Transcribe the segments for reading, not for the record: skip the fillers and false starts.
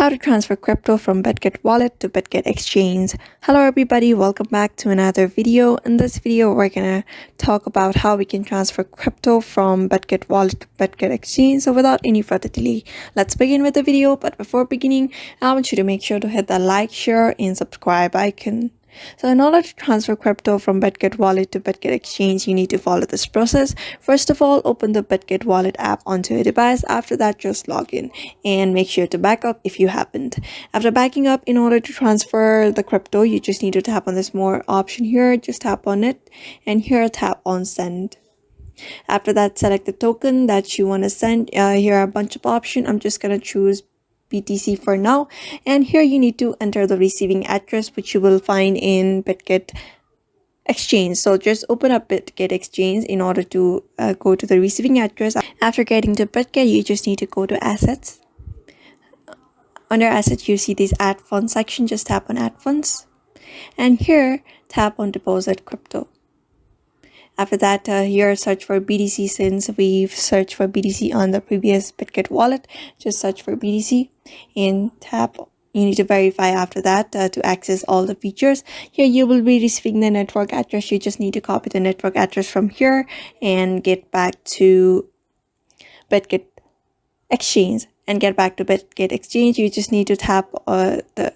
How to transfer crypto from Bidget Wallet to Bidget Exchange. Hello everybody, welcome back to another video. In this video, we're gonna talk about how we can transfer crypto from Bidget Wallet to Bidget Exchange. So without any further delay, let's begin with the video. But before beginning, I want you to make sure to hit the like, share, and subscribe icon. So in order to transfer crypto from Bidget Wallet to Bidget Exchange, you need to follow this process. First of all, open the Bidget Wallet app onto your device. After that, just log in and make sure to back up if you haven't. After backing up, in order to transfer the crypto, you just need to tap on this more option here. Just tap on it, and here tap on send. After that, select the token that you want to send. Here are a bunch of options. I'm just going to choose BTC for now, and here you need to enter the receiving address, which you will find in Bidget Exchange. So just open up Bidget Exchange in order to go to the receiving address. After getting to Bidget, you just need to go to assets. Under assets, you see this add funds section. Just tap on add funds, and here tap on deposit crypto. After that, here search for BTC. Since we've searched for BTC on the previous Bidget wallet, just search for BTC and tap. You need to verify after that to access all the features. Here you will be receiving the network address. You just need to copy the network address from here and get back to Bidget Exchange. And get back to Bidget Exchange, you just need to tap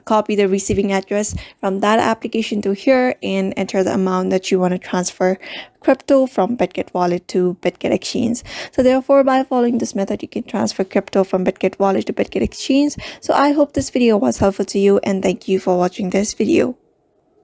copy the receiving address from that application to here and enter the amount that you want to transfer crypto from Bidget Wallet to Bidget Exchange. So therefore, by following this method, you can transfer crypto from Bidget Wallet to Bidget Exchange. So I hope this video was helpful to you, and thank you for watching this video.